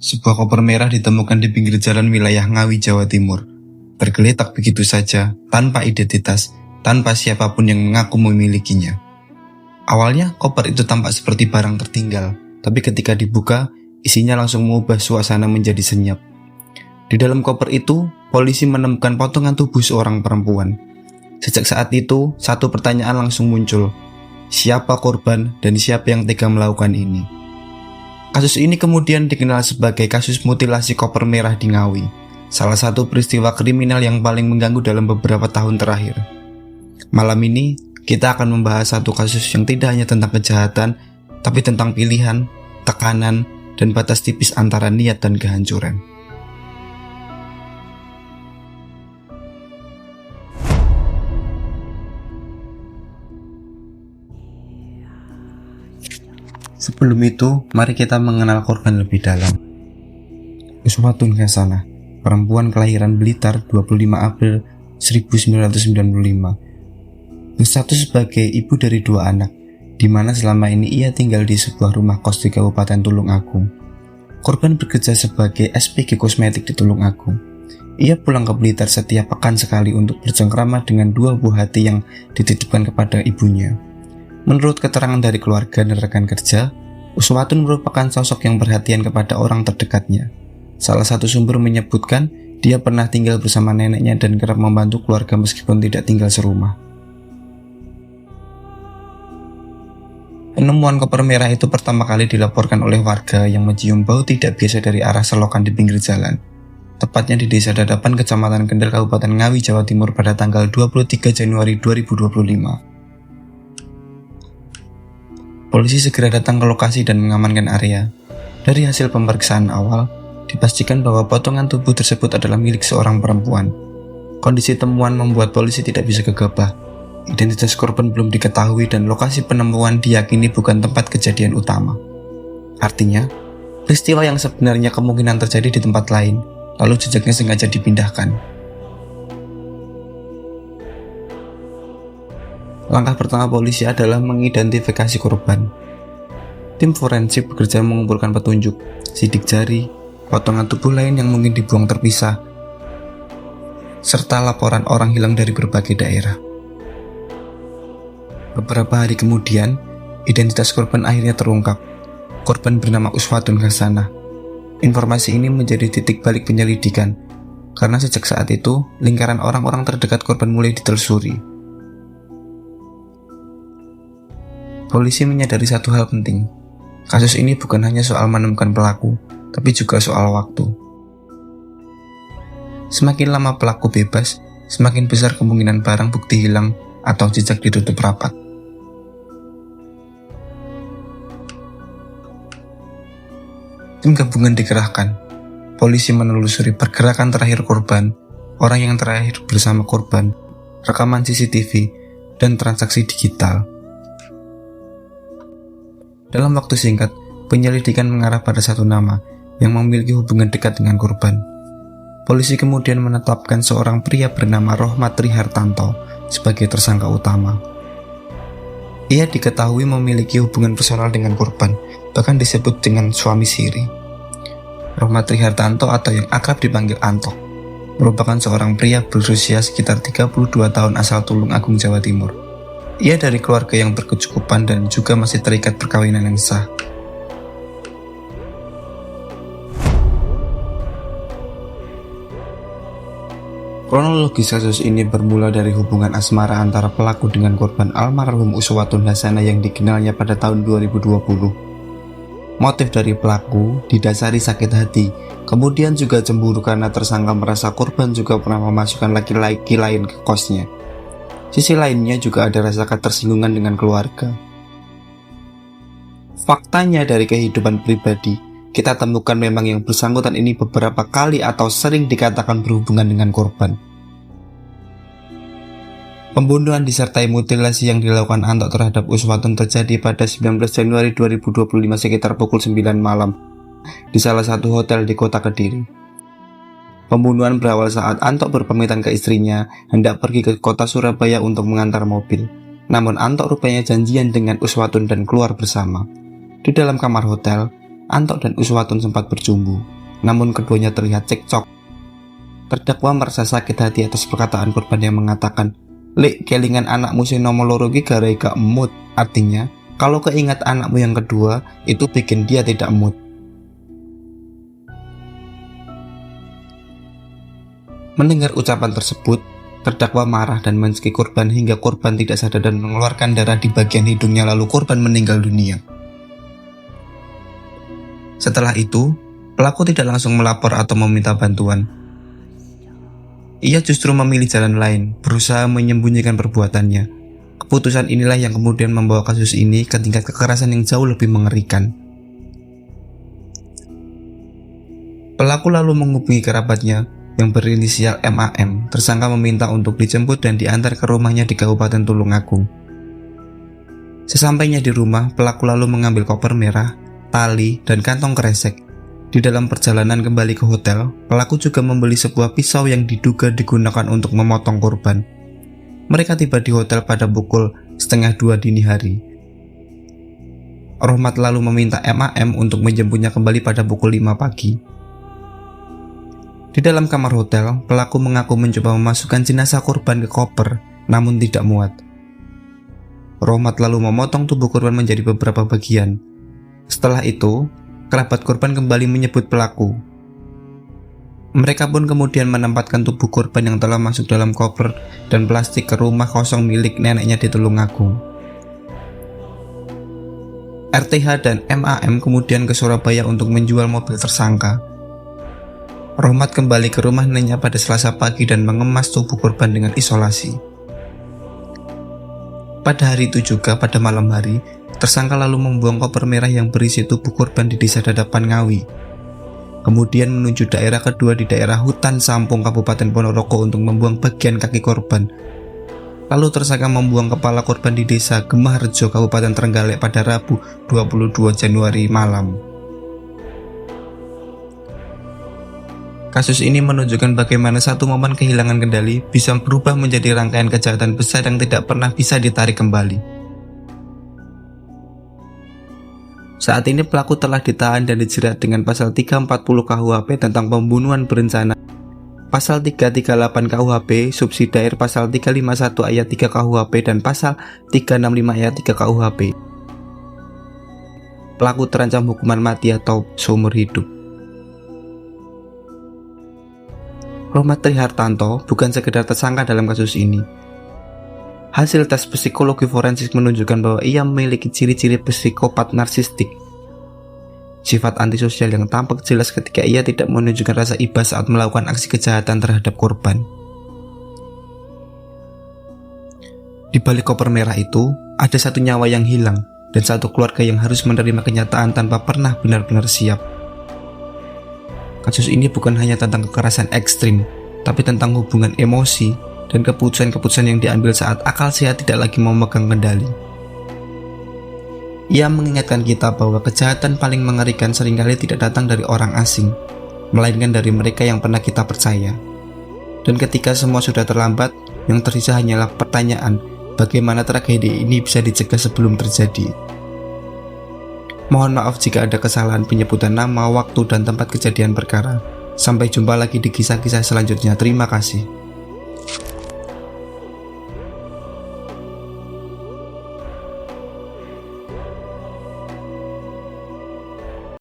Sebuah koper merah ditemukan di pinggir jalan wilayah Ngawi, Jawa Timur. Tergeletak begitu saja, tanpa identitas, tanpa siapapun yang mengaku memilikinya. Awalnya, koper itu tampak seperti barang tertinggal, tapi ketika dibuka, isinya langsung mengubah suasana menjadi senyap. Di dalam koper itu, polisi menemukan potongan tubuh seorang perempuan. Sejak saat itu, satu pertanyaan langsung muncul. Siapa korban dan siapa yang tega melakukan ini? Kasus ini kemudian dikenal sebagai kasus mutilasi koper merah di Ngawi, salah satu peristiwa kriminal yang paling mengganggu dalam beberapa tahun terakhir. Malam ini, kita akan membahas satu kasus yang tidak hanya tentang kejahatan, tapi tentang pilihan, tekanan, dan batas tipis antara niat dan kehancuran. Sebelum itu, mari kita mengenal korban lebih dalam. Uswatun Hasanah, perempuan kelahiran Blitar 25 April 1995, berstatus sebagai ibu dari 2 anak, di mana selama ini ia tinggal di sebuah rumah kos di Kabupaten Tulung Agung. Korban bekerja sebagai SPG kosmetik di Tulung Agung. Ia pulang ke Blitar setiap pekan sekali untuk bercengkrama dengan 2 buah hati yang dititipkan kepada ibunya. Menurut keterangan dari keluarga dan rekan kerja, Uswatun merupakan sosok yang perhatian kepada orang terdekatnya. Salah satu sumber menyebutkan dia pernah tinggal bersama neneknya dan kerap membantu keluarga meskipun tidak tinggal serumah. Penemuan koper merah itu pertama kali dilaporkan oleh warga yang mencium bau tidak biasa dari arah selokan di pinggir jalan, tepatnya di Desa Dadapan, Kecamatan Kendal, Kabupaten Ngawi, Jawa Timur pada tanggal 23 Januari 2025. Polisi segera datang ke lokasi dan mengamankan area. Dari hasil pemeriksaan awal, dipastikan bahwa potongan tubuh tersebut adalah milik seorang perempuan. Kondisi temuan membuat polisi tidak bisa gegabah. Identitas korban belum diketahui dan lokasi penemuan diyakini bukan tempat kejadian utama. Artinya, peristiwa yang sebenarnya kemungkinan terjadi di tempat lain, lalu jejaknya sengaja dipindahkan. Langkah pertama polisi adalah mengidentifikasi korban. Tim forensik bekerja mengumpulkan petunjuk, sidik jari, potongan tubuh lain yang mungkin dibuang terpisah, serta laporan orang hilang dari berbagai daerah. Beberapa hari kemudian, identitas korban akhirnya terungkap. Korban bernama Uswatun Hasanah. Informasi ini menjadi titik balik penyelidikan, karena sejak saat itu, lingkaran orang-orang terdekat korban mulai ditelusuri. Polisi menyadari satu hal penting. Kasus ini bukan hanya soal menemukan pelaku, tapi juga soal waktu. Semakin lama pelaku bebas, semakin besar kemungkinan barang bukti hilang atau jejak ditutup rapat. Tim gabungan dikerahkan. Polisi menelusuri pergerakan terakhir korban, orang yang terakhir bersama korban, rekaman CCTV, dan transaksi digital. Dalam waktu singkat, penyelidikan mengarah pada satu nama yang memiliki hubungan dekat dengan korban. Polisi kemudian menetapkan seorang pria bernama Rohmat Trihartanto sebagai tersangka utama. Ia diketahui memiliki hubungan personal dengan korban, bahkan disebut dengan suami siri. Rohmat Trihartanto atau yang akrab dipanggil Anto, merupakan seorang pria berusia sekitar 32 tahun asal Tulung Agung, Jawa Timur. Ia dari keluarga yang berkecukupan dan juga masih terikat perkawinan yang sah. Kronologis kasus ini bermula dari hubungan asmara antara pelaku dengan korban almarhum Uswatun Hasanah yang dikenalnya pada tahun 2020. Motif dari pelaku didasari sakit hati, kemudian juga cemburu karena tersangka merasa korban juga pernah memasukkan laki-laki lain ke kosnya. Sisi lainnya juga ada rasa ketersinggungan dengan keluarga. Faktanya dari kehidupan pribadi, kita temukan memang yang bersangkutan ini beberapa kali atau sering dikatakan berhubungan dengan korban. Pembunuhan disertai mutilasi yang dilakukan Anto terhadap Uswatun terjadi pada 19 Januari 2025 sekitar pukul 9 malam di salah satu hotel di kota Kediri. Pembunuhan berawal saat Anto berpamitan ke istrinya hendak pergi ke kota Surabaya untuk mengantar mobil. Namun Anto rupanya janjian dengan Uswatun dan keluar bersama. Di dalam kamar hotel, Antok dan Uswatun sempat bercumbu, namun keduanya terlihat cekcok. Terdakwa merasa sakit hati atas perkataan korban yang mengatakan, "Lek kelingan anakmu sing nomor loro ki garai gak mood." Artinya, kalau keingat anakmu yang kedua, itu bikin dia tidak mood. Mendengar ucapan tersebut, terdakwa marah dan mencekik korban hingga korban tidak sadar dan mengeluarkan darah di bagian hidungnya, lalu korban meninggal dunia. Setelah itu, pelaku tidak langsung melapor atau meminta bantuan. Ia justru memilih jalan lain, berusaha menyembunyikan perbuatannya. Keputusan inilah yang kemudian membawa kasus ini ke tingkat kekerasan yang jauh lebih mengerikan. Pelaku lalu menghubungi kerabatnya yang berinisial MAM. Tersangka meminta untuk dijemput dan diantar ke rumahnya di Kabupaten Tulungagung. Sesampainya di rumah, pelaku lalu mengambil koper merah, tali, dan kantong kresek. Di dalam perjalanan kembali ke hotel, pelaku juga membeli sebuah pisau yang diduga digunakan untuk memotong korban. Mereka tiba di hotel pada pukul 1:30 dini hari. Rohmat lalu meminta MAM untuk menjemputnya kembali pada pukul 5 pagi. Di dalam kamar hotel, pelaku mengaku mencoba memasukkan jenazah korban ke koper, namun tidak muat. Rohmat lalu memotong tubuh korban menjadi beberapa bagian. Setelah itu, kerabat korban kembali menyebut pelaku. Mereka pun kemudian menempatkan tubuh korban yang telah masuk dalam koper dan plastik ke rumah kosong milik neneknya di Tulungagung. RTH dan MAM kemudian ke Surabaya untuk menjual mobil tersangka. Rohmat kembali ke rumah neneknya pada Selasa pagi dan mengemas tubuh korban dengan isolasi. Pada hari itu juga, pada malam hari, tersangka lalu membuang koper merah yang berisi tubuh korban di Desa Dadapan Ngawi. Kemudian menuju daerah kedua di daerah Hutan Sampung, Kabupaten Ponorogo untuk membuang bagian kaki korban. Lalu tersangka membuang kepala korban di Desa Gemaharjo, Kabupaten Trenggalek pada Rabu 22 Januari malam. Kasus ini menunjukkan bagaimana satu momen kehilangan kendali bisa berubah menjadi rangkaian kejahatan besar yang tidak pernah bisa ditarik kembali. Saat ini pelaku telah ditahan dan dijerat dengan pasal 340 KUHP tentang pembunuhan berencana, pasal 338 KUHP, subsidiar pasal 351 ayat 3 KUHP, dan pasal 365 ayat 3 KUHP. Pelaku terancam hukuman mati atau seumur hidup. Rohmat Trihartanto bukan sekedar tersangka dalam kasus ini. Hasil tes psikologi forensik menunjukkan bahwa ia memiliki ciri-ciri psikopat narsistik. Sifat antisosial yang tampak jelas ketika ia tidak menunjukkan rasa iba saat melakukan aksi kejahatan terhadap korban. Di balik koper merah itu, ada satu nyawa yang hilang dan satu keluarga yang harus menerima kenyataan tanpa pernah benar-benar siap. Kasus ini bukan hanya tentang kekerasan ekstrim, tapi tentang hubungan emosi dan keputusan-keputusan yang diambil saat akal sehat tidak lagi memegang kendali. Ia mengingatkan kita bahwa kejahatan paling mengerikan seringkali tidak datang dari orang asing, melainkan dari mereka yang pernah kita percaya. Dan ketika semua sudah terlambat, yang tersisa hanyalah pertanyaan, bagaimana tragedi ini bisa dicegah sebelum terjadi. Mohon maaf jika ada kesalahan penyebutan nama, waktu, dan tempat kejadian perkara. Sampai jumpa lagi di kisah-kisah selanjutnya. Terima kasih.